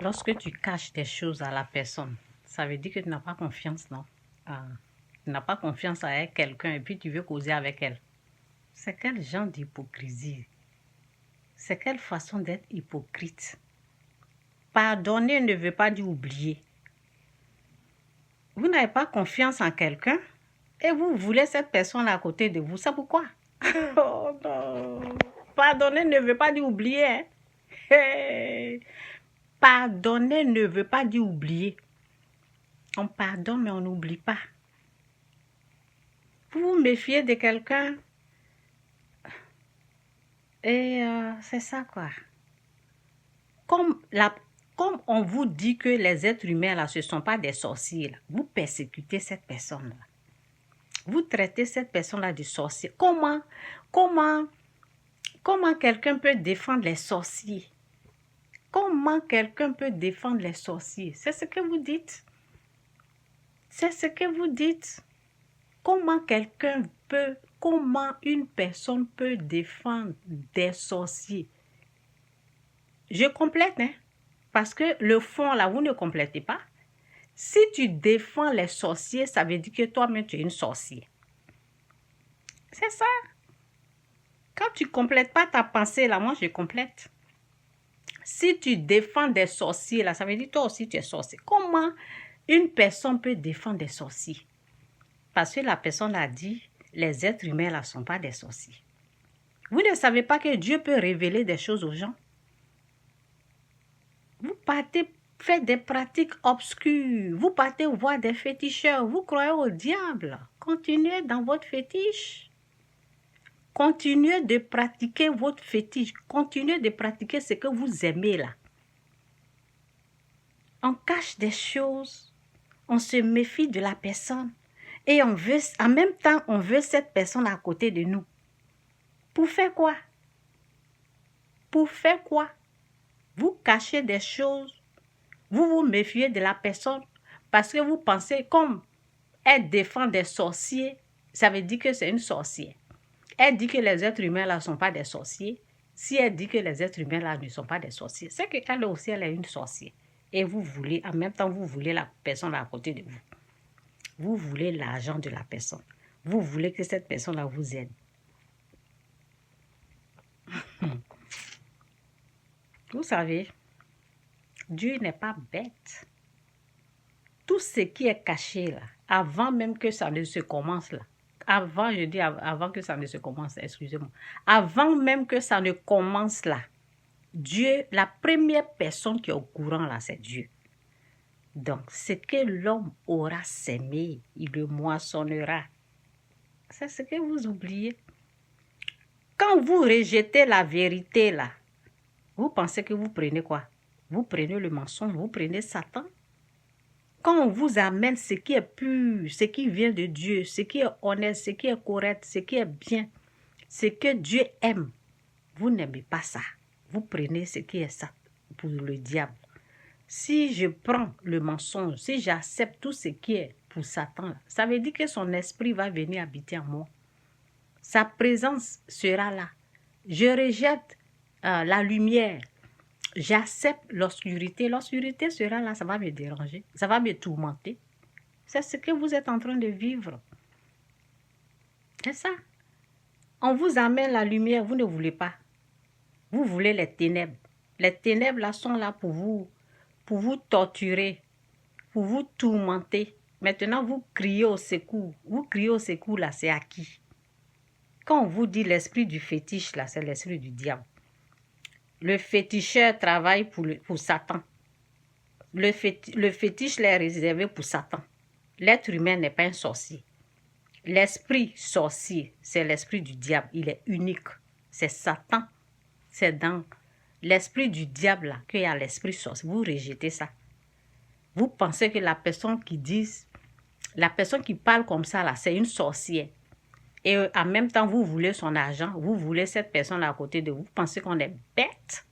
Lorsque tu caches des choses à la personne, ça veut dire que tu n'as pas confiance, non? Tu n'as pas confiance avec quelqu'un et puis tu veux causer avec elle. C'est quel genre d'hypocrisie? C'est quelle façon d'être hypocrite? Pardonner ne veut pas dire oublier. Vous n'avez pas confiance en quelqu'un et vous voulez cette personne à côté de vous. C'est pourquoi? Oh non! Pardonner ne veut pas dire oublier. Hein? Hey. Pardonner ne veut pas dire oublier. On pardonne, mais on n'oublie pas. Vous vous méfiez de quelqu'un et c'est ça quoi. Comme on vous dit que les êtres humains là, ce ne sont pas des sorciers, là, vous persécutez cette personne-là. Vous traitez cette personne-là de sorcier. Comment quelqu'un peut défendre les sorciers? Comment quelqu'un peut défendre les sorciers? C'est ce que vous dites. C'est ce que vous dites. Comment une personne peut défendre des sorciers? Je complète, hein? Parce que le fond, là, vous ne complétez pas. Si tu défends les sorciers, ça veut dire que toi-même, tu es une sorcière. C'est ça. Quand tu ne complètes pas ta pensée, là, moi, je complète. Si tu défends des sorciers, là, ça veut dire que toi aussi, tu es sorcier. Comment une personne peut défendre des sorciers? Parce que la personne a dit, les êtres humains, là, ne sont pas des sorciers. Vous ne savez pas que Dieu peut révéler des choses aux gens? Vous partez faire des pratiques obscures. Vous partez voir des féticheurs. Vous croyez au diable. Continuez dans votre fétiche. Continuez de pratiquer votre fétiche. Continuez de pratiquer ce que vous aimez là. On cache des choses. On se méfie de la personne. Et en même temps, on veut cette personne à côté de nous. Pour faire quoi? Pour faire quoi? Vous cachez des choses. Vous vous méfiez de la personne parce que vous pensez comme elle défend des sorciers, ça veut dire que c'est une sorcière. Elle dit que les êtres humains là ne sont pas des sorciers. Si elle dit que les êtres humains là ne sont pas des sorciers, c'est qu'elle aussi elle est une sorcière. Et vous voulez, en même temps, vous voulez la personne à côté de vous. Vous voulez l'argent de la personne. Vous voulez que cette personne là vous aide. Vous savez, Dieu n'est pas bête. Tout ce qui est caché là, avant même que ça ne se commence là, avant que ça ne se commence, excusez-moi, avant même que ça ne commence là, Dieu, la première personne qui est au courant là, c'est Dieu. Donc, ce que l'homme aura sémé, il le moissonnera. C'est ce que vous oubliez. Quand vous rejetez la vérité là, vous pensez que vous prenez quoi? Vous prenez le mensonge, vous prenez Satan. Quand on vous amène ce qui est pur, ce qui vient de Dieu, ce qui est honnête, ce qui est correct, ce qui est bien, ce que Dieu aime, vous n'aimez pas ça. Vous prenez ce qui est ça pour le diable. Si je prends le mensonge, si j'accepte tout ce qui est pour Satan, ça veut dire que son esprit va venir habiter en moi. Sa présence sera là. Je rejette la lumière. J'accepte l'obscurité. L'obscurité sera là, ça va me déranger, ça va me tourmenter. C'est ce que vous êtes en train de vivre. C'est ça. On vous amène la lumière, vous ne voulez pas. Vous voulez les ténèbres. Les ténèbres là sont là pour vous torturer, pour vous tourmenter. Maintenant, vous criez au secours. Vous criez au secours là, c'est à qui? Quand on vous dit l'esprit du fétiche là, c'est l'esprit du diable. Le féticheur travaille pour Satan. Le fétiche là est réservé pour Satan. L'être humain n'est pas un sorcier. L'esprit sorcier, c'est l'esprit du diable. Il est unique. C'est Satan. C'est dans l'esprit du diable là qu'il y a l'esprit sorcier. Vous rejetez ça. Vous pensez que la personne qui parle comme ça là, c'est une sorcière. Et en même temps, vous voulez son argent. Vous voulez cette personne là à côté de vous. Vous pensez qu'on est bête.